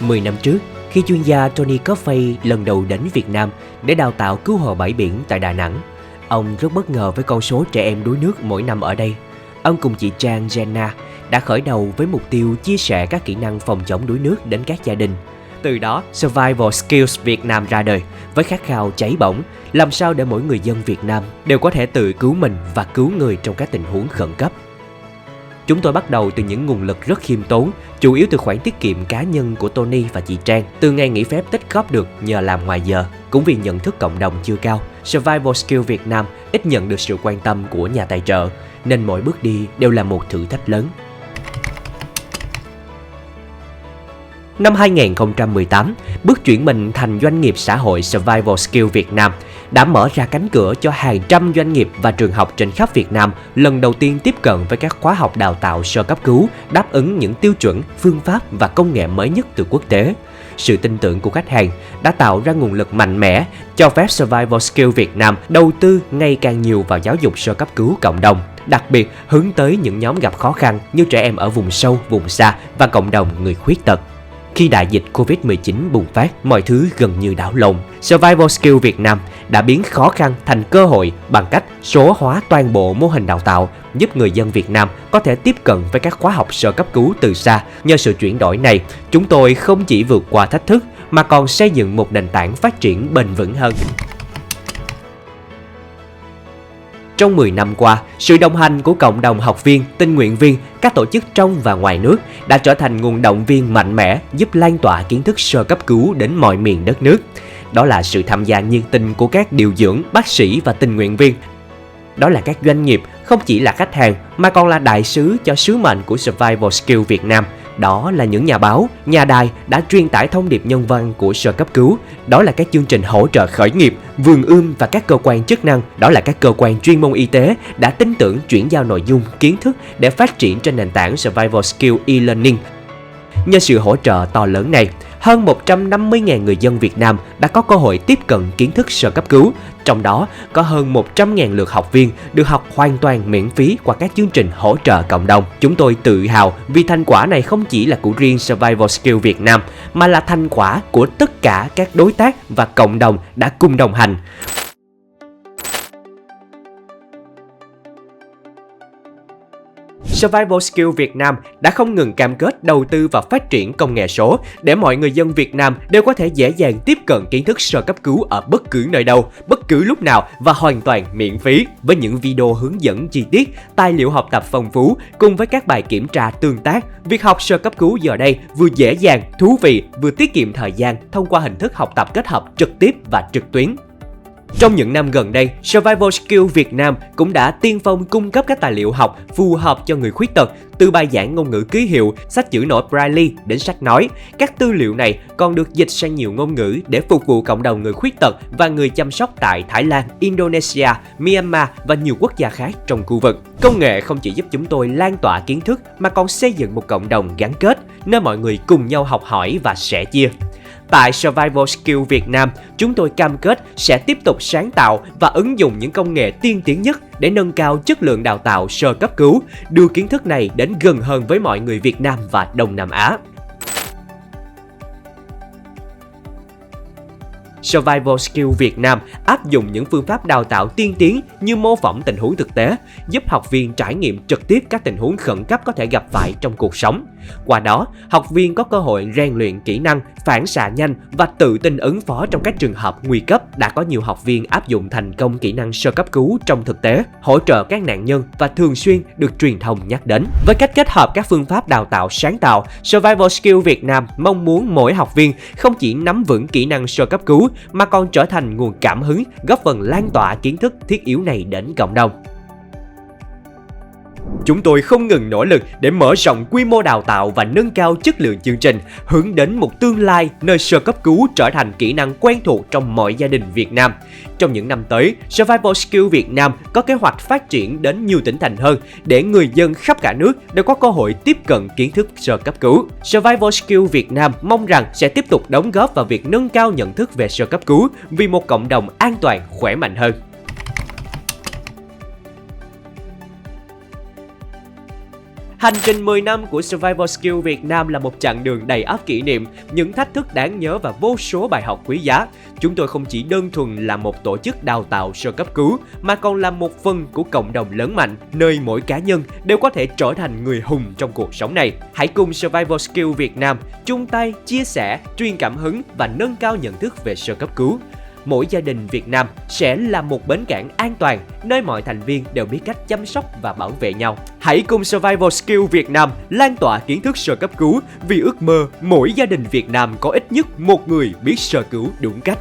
10 năm trước, khi chuyên gia Tony Coffey lần đầu đến Việt Nam để đào tạo cứu hộ bãi biển tại Đà Nẵng, ông rất bất ngờ với con số trẻ em đuối nước mỗi năm ở đây. Ông cùng chị Trang Jenna đã khởi đầu với mục tiêu chia sẻ các kỹ năng phòng chống đuối nước đến các gia đình. Từ đó, Survival Skills Việt Nam ra đời với khát khao cháy bỏng, làm sao để mỗi người dân Việt Nam đều có thể tự cứu mình và cứu người trong các tình huống khẩn cấp. Chúng tôi bắt đầu từ những nguồn lực rất khiêm tốn, chủ yếu từ khoản tiết kiệm cá nhân của Tony và chị Trang, từ ngày nghỉ phép tích góp được nhờ làm ngoài giờ. Cũng vì nhận thức cộng đồng chưa cao, Survival Skills Việt Nam ít nhận được sự quan tâm của nhà tài trợ, nên mỗi bước đi đều là một thử thách lớn. Năm 2018, bước chuyển mình thành doanh nghiệp xã hội Survival Skills Việt Nam đã mở ra cánh cửa cho hàng trăm doanh nghiệp và trường học trên khắp Việt Nam lần đầu tiên tiếp cận với các khóa học đào tạo sơ cấp cứu đáp ứng những tiêu chuẩn, phương pháp và công nghệ mới nhất từ quốc tế. Sự tin tưởng của khách hàng đã tạo ra nguồn lực mạnh mẽ, cho phép Survival Skills Việt Nam đầu tư ngày càng nhiều vào giáo dục sơ cấp cứu cộng đồng, đặc biệt hướng tới những nhóm gặp khó khăn như trẻ em ở vùng sâu, vùng xa và cộng đồng người khuyết tật. Khi đại dịch Covid-19 bùng phát, mọi thứ gần như đảo lộn. Survival Skills Việt Nam đã biến khó khăn thành cơ hội bằng cách số hóa toàn bộ mô hình đào tạo, giúp người dân Việt Nam có thể tiếp cận với các khóa học sơ cấp cứu từ xa. Nhờ sự chuyển đổi này, chúng tôi không chỉ vượt qua thách thức mà còn xây dựng một nền tảng phát triển bền vững hơn. Trong 10 năm qua, sự đồng hành của cộng đồng học viên, tình nguyện viên, các tổ chức trong và ngoài nước đã trở thành nguồn động viên mạnh mẽ giúp lan tỏa kiến thức sơ cấp cứu đến mọi miền đất nước. Đó là sự tham gia nhiệt tình của các điều dưỡng, bác sĩ và tình nguyện viên. Đó là các doanh nghiệp không chỉ là khách hàng mà còn là đại sứ cho sứ mệnh của Survival Skills Việt Nam. Đó là những nhà báo, nhà đài đã truyền tải thông điệp nhân văn của sơ cấp cứu. Đó là các chương trình hỗ trợ khởi nghiệp, vườn ươm và các cơ quan chức năng. Đó là các cơ quan chuyên môn y tế đã tin tưởng chuyển giao nội dung, kiến thức để phát triển trên nền tảng Survival Skills e-learning. Nhờ sự hỗ trợ to lớn này, hơn 150.000 người dân Việt Nam đã có cơ hội tiếp cận kiến thức sơ cấp cứu. Trong đó, có hơn 100.000 lượt học viên được học hoàn toàn miễn phí qua các chương trình hỗ trợ cộng đồng. Chúng tôi tự hào vì thành quả này không chỉ là của riêng Survival Skills Việt Nam, mà là thành quả của tất cả các đối tác và cộng đồng đã cùng đồng hành. Survival Skills Việt Nam đã không ngừng cam kết đầu tư vào phát triển công nghệ số để mọi người dân Việt Nam đều có thể dễ dàng tiếp cận kiến thức sơ cấp cứu ở bất cứ nơi đâu, bất cứ lúc nào và hoàn toàn miễn phí. Với những video hướng dẫn chi tiết, tài liệu học tập phong phú cùng với các bài kiểm tra tương tác, việc học sơ cấp cứu giờ đây vừa dễ dàng, thú vị, vừa tiết kiệm thời gian thông qua hình thức học tập kết hợp trực tiếp và trực tuyến. Trong những năm gần đây, Survival Skills Việt Nam cũng đã tiên phong cung cấp các tài liệu học phù hợp cho người khuyết tật, từ bài giảng ngôn ngữ ký hiệu, sách chữ nổi Braille đến sách nói. Các tư liệu này còn được dịch sang nhiều ngôn ngữ để phục vụ cộng đồng người khuyết tật và người chăm sóc tại Thái Lan, Indonesia, Myanmar và nhiều quốc gia khác trong khu vực. Công nghệ không chỉ giúp chúng tôi lan tỏa kiến thức mà còn xây dựng một cộng đồng gắn kết, nơi mọi người cùng nhau học hỏi và sẻ chia. Tại Survival Skills Việt Nam, chúng tôi cam kết sẽ tiếp tục sáng tạo và ứng dụng những công nghệ tiên tiến nhất để nâng cao chất lượng đào tạo sơ cấp cứu, đưa kiến thức này đến gần hơn với mọi người Việt Nam và Đông Nam Á. Survival Skills Việt Nam áp dụng những phương pháp đào tạo tiên tiến như mô phỏng tình huống thực tế, giúp học viên trải nghiệm trực tiếp các tình huống khẩn cấp có thể gặp phải trong cuộc sống. Qua đó, học viên có cơ hội rèn luyện kỹ năng, phản xạ nhanh và tự tin ứng phó trong các trường hợp nguy cấp. Đã có nhiều học viên áp dụng thành công kỹ năng sơ cấp cứu trong thực tế, hỗ trợ các nạn nhân và thường xuyên được truyền thông nhắc đến. Với cách kết hợp các phương pháp đào tạo sáng tạo, Survival Skills Việt Nam mong muốn mỗi học viên không chỉ nắm vững kỹ năng sơ cấp cứu mà còn trở thành nguồn cảm hứng, góp phần lan tỏa kiến thức thiết yếu này đến cộng đồng. Chúng tôi không ngừng nỗ lực để mở rộng quy mô đào tạo và nâng cao chất lượng chương trình, hướng đến một tương lai nơi sơ cấp cứu trở thành kỹ năng quen thuộc trong mọi gia đình Việt Nam. Trong những năm tới, Survival Skills Việt Nam có kế hoạch phát triển đến nhiều tỉnh thành hơn để người dân khắp cả nước đều có cơ hội tiếp cận kiến thức sơ cấp cứu. Survival Skills Việt Nam mong rằng sẽ tiếp tục đóng góp vào việc nâng cao nhận thức về sơ cấp cứu vì một cộng đồng an toàn, khỏe mạnh hơn. Hành trình 10 năm của Survival Skill Việt Nam là một chặng đường đầy ắp kỷ niệm, những thách thức đáng nhớ và vô số bài học quý giá. Chúng tôi không chỉ đơn thuần là một tổ chức đào tạo sơ cấp cứu, mà còn là một phần của cộng đồng lớn mạnh, nơi mỗi cá nhân đều có thể trở thành người hùng trong cuộc sống này. Hãy cùng Survival Skill Việt Nam chung tay, chia sẻ, truyền cảm hứng và nâng cao nhận thức về sơ cấp cứu. Mỗi gia đình Việt Nam sẽ là một bến cảng an toàn, nơi mọi thành viên đều biết cách chăm sóc và bảo vệ nhau. Hãy cùng Survival Skill Việt Nam lan tỏa kiến thức sơ cấp cứu, vì ước mơ mỗi gia đình Việt Nam có ít nhất một người biết sơ cứu đúng cách.